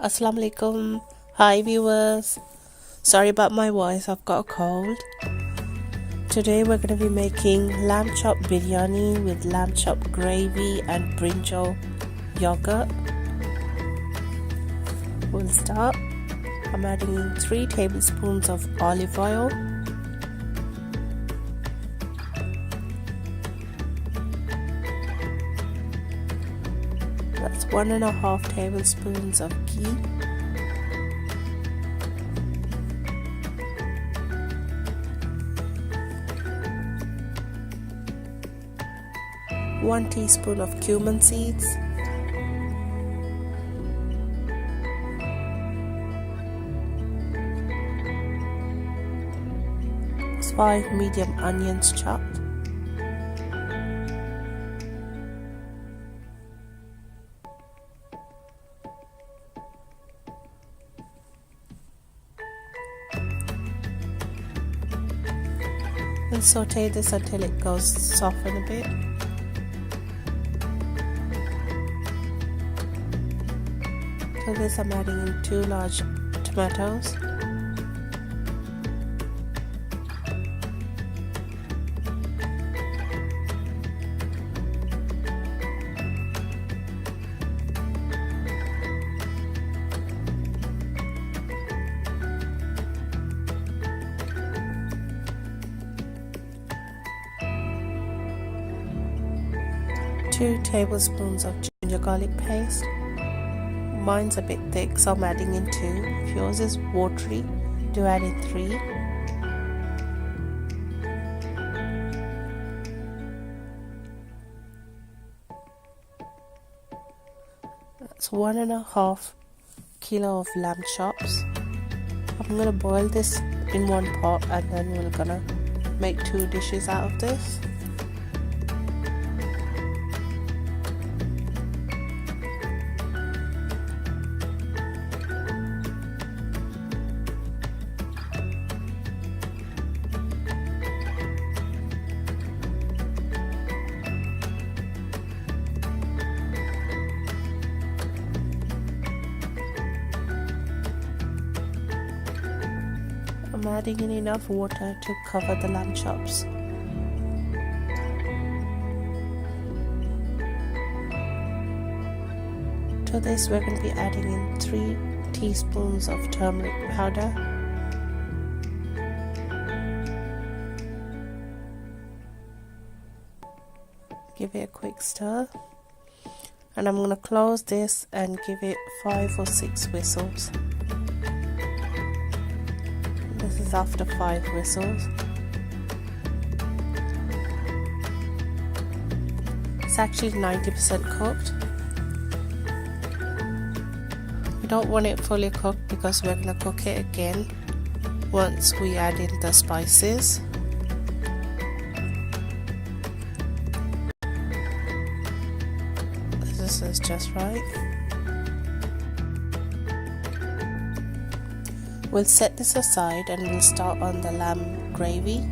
Assalamu alaikum. Hi viewers. Sorry about my voice, I've got a cold. Today we're going to be making lamb chop biryani with lamb chop gravy and brinjal yogurt. We'll start. I'm adding in 3 tablespoons of olive oil. That's 1.5 tablespoons of ghee. One teaspoon of cumin seeds. It's 5 medium onions chopped. And saute this until it goes soften a bit. To this I'm adding in 2 large tomatoes. Two tablespoons of ginger garlic paste. Mine's a bit thick, so I'm adding in 2. If yours is watery, do add in 3. That's 1.5 kilo of lamb chops. I'm gonna boil this in one pot and then we're gonna make 2 dishes out of this. I'm adding in enough water to cover the lamb chops. To this we're going to be adding in 3 teaspoons of turmeric powder. Give it a quick stir. And I'm going to close this and give it 5 or 6 whistles. This is after 5 whistles. It's actually 90% cooked. We don't want it fully cooked because we're going to cook it again once we add in the spices. This is just right. We'll set this aside and we'll start on the lamb gravy.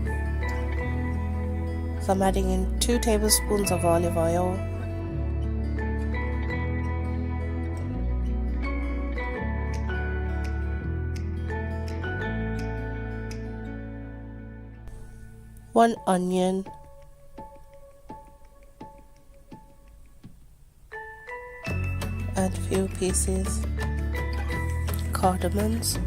So I'm adding in 2 tablespoons of olive oil. One onion. And a few pieces cardamoms.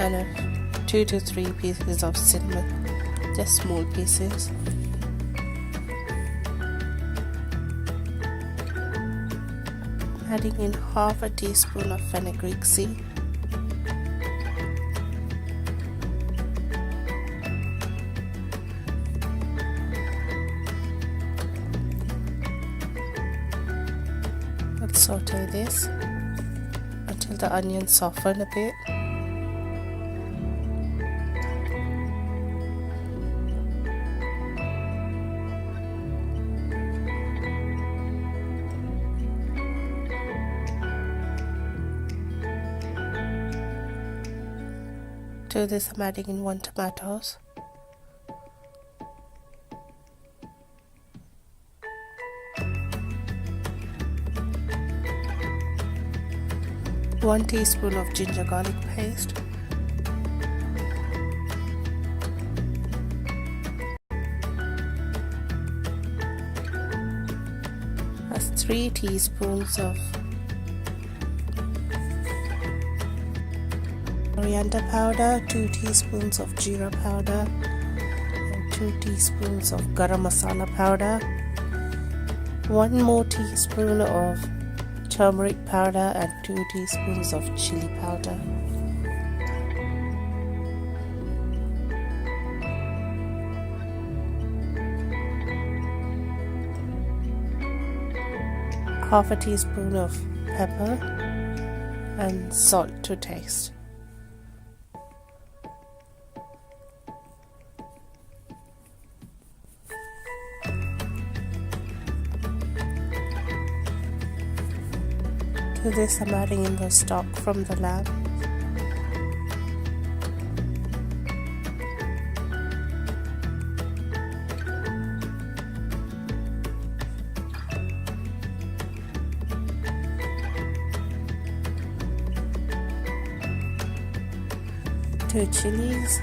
And 2 to 3 pieces of cinnamon, just small pieces. Adding in half a teaspoon of fenugreek seed. Let's saute this until the onions soften a bit. To this I'm adding in 1 tomatoes. 1 teaspoon of ginger garlic paste, that's 3 teaspoons of coriander powder, 2 teaspoons of jeera powder, and 2 teaspoons of garam masala powder, 1 more teaspoon of turmeric powder, and 2 teaspoons of chili powder. Half a teaspoon of pepper and salt to taste. To this I'm adding in the stock from the lamb. Two chilies,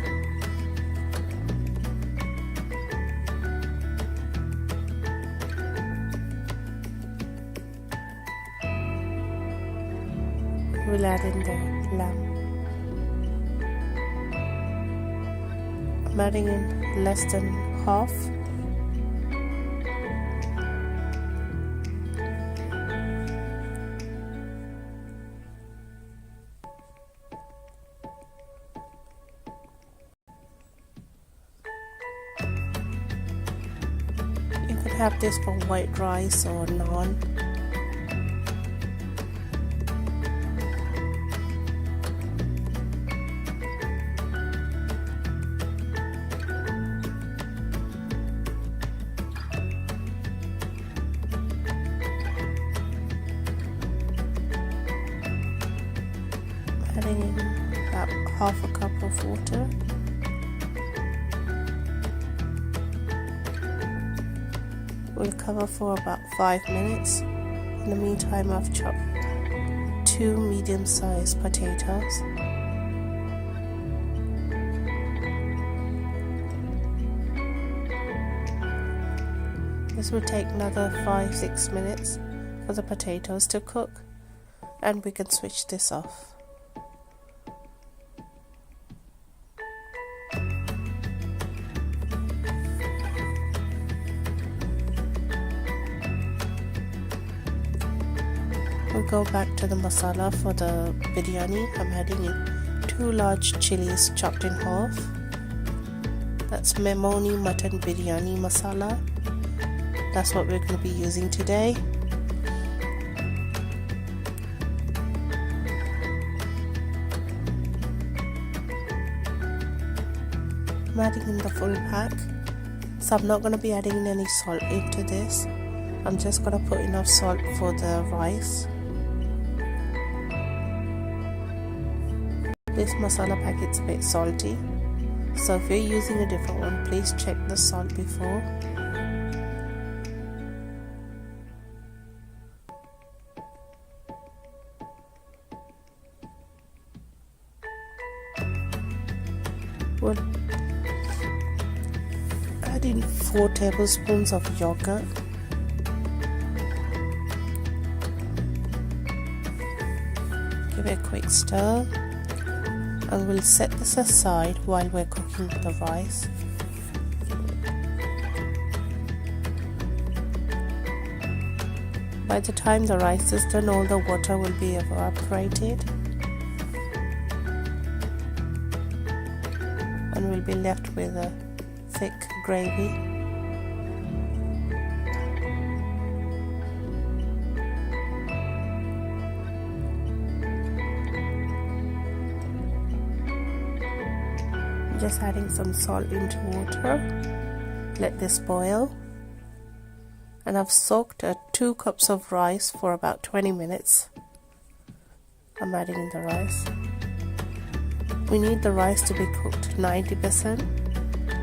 we'll add in the lamb. I'm adding in less than half. You can have this for white rice or naan. Adding in about half a cup of water. We'll cover for about 5 minutes. In the meantime, I've chopped 2 medium-sized potatoes. This will take another 5-6 minutes for the potatoes to cook, and we can switch this off. We'll go back to the masala for the biryani. I'm adding in 2 large chilies chopped in half. That's Memoni mutton biryani masala. That's what we're going to be using today. I'm adding in the full pack. So I'm not going to be adding any salt into this. I'm just going to put enough salt for the rice. This masala packet's a bit salty, so if you're using a different one, please check the salt before. We'll add in 4 tablespoons of yogurt. Give it a quick stir. And we'll set this aside while we're cooking the rice. By the time the rice is done, all the water will be evaporated, and we'll be left with a thick gravy. Just adding some salt into water. Let this boil. And I've soaked 2 cups of rice for about 20 minutes. I'm adding in the rice. We need the rice to be cooked 90%,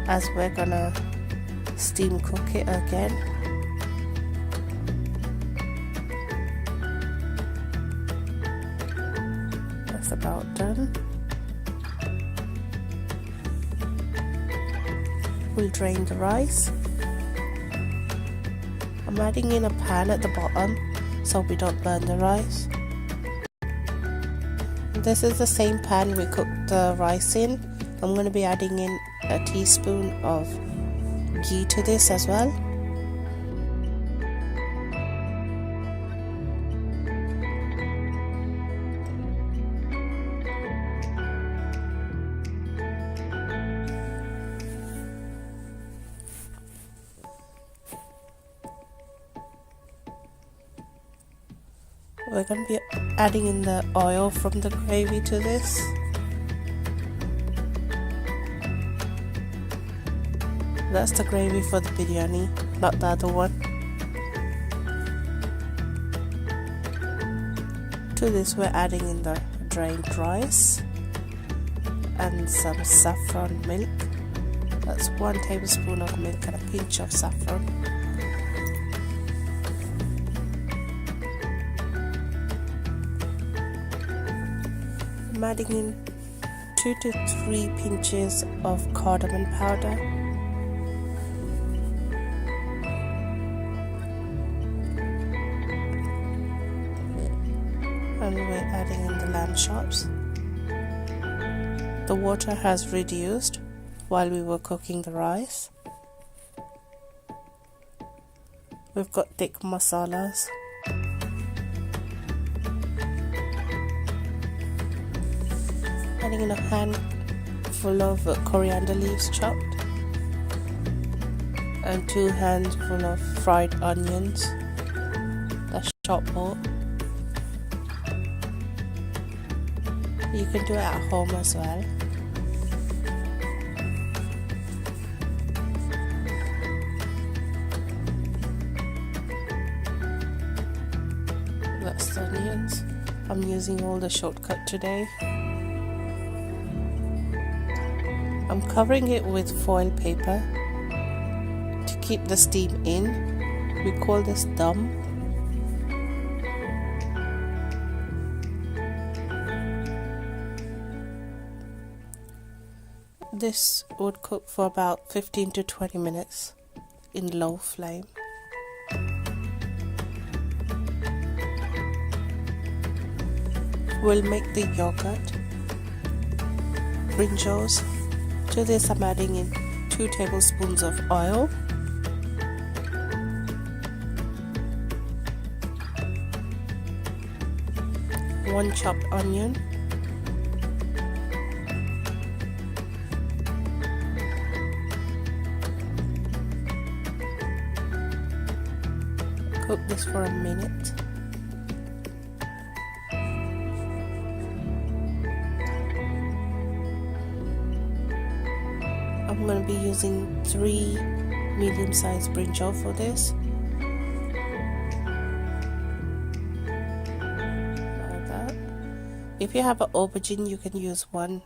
as we're gonna steam cook it again. just about done. We'll drain the rice. I'm adding in a pan at the bottom so we don't burn the rice. This is the same pan we cooked the rice in. I'm going to be adding in a teaspoon of ghee to this as well. We're going to be adding in the oil from the gravy to this. That's the gravy for the biryani, not the other one. To this we're adding in the drained rice and some saffron milk. That's 1 tablespoon of milk and a pinch of saffron. I'm adding in 2 to 3 pinches of cardamom powder. And we're adding in the lamb chops. The water has reduced while we were cooking the rice. We've got thick masalas. Adding in a handful of coriander leaves chopped and 2 handfuls of fried onions, that's chopped up. You can do it at home as well. That's the onions. I'm using all the shortcut today. I'm covering it with foil paper to keep the steam in. We call this dum. This would cook for about 15 to 20 minutes in low flame. We'll make the yogurt, Brinjals. To this I'm adding in 2 tablespoons of oil, one chopped onion, cook this for a minute. I'm going to be using 3 medium-sized brinjal for this. Like that. If you have an aubergine, you can use 1.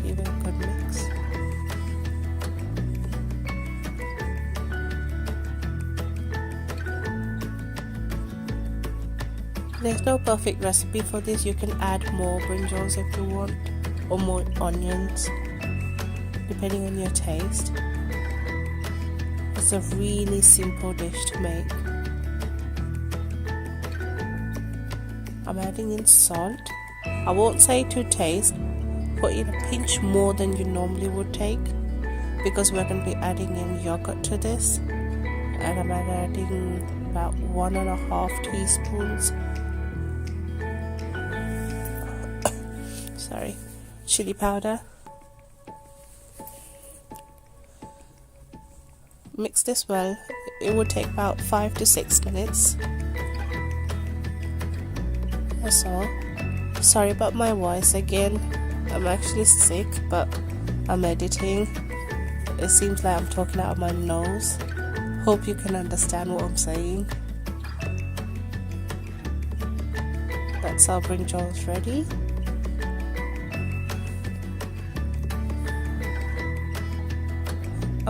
Give it a good mix. There's no perfect recipe for this. You can add more brinjals if you want, or more onions, depending on your taste. It's a really simple dish to make. I'm adding in salt. I won't say to taste, put in a pinch more than you normally would take, because we're going to be adding in yogurt to this. And I'm adding about 1.5 teaspoons chili powder. Mix this well. It will take about 5 to 6 minutes. That's all. Sorry about my voice again. I'm actually sick, but I'm editing. It seems like I'm talking out of my nose. Hope you can understand what I'm saying. That's our brinjals ready.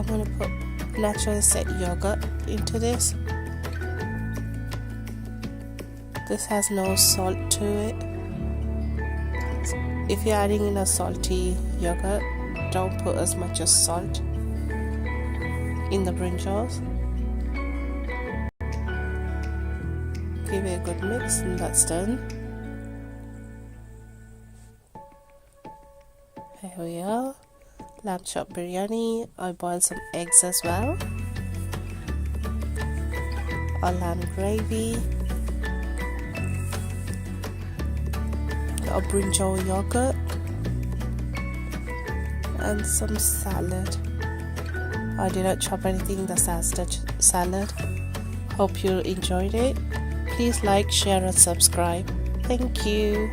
going to put naturally set yogurt into this. This has no salt to it. If you're adding in a salty yogurt, don't put as much as salt in the brinjals. Give it a good mix and that's done. Here we are, lamb chop biryani. I boiled some eggs as well. Our lamb gravy. Got a brinjal yogurt. And some salad. I did not chop anything in the salad. Hope you enjoyed it. Please like, share and subscribe. Thank you.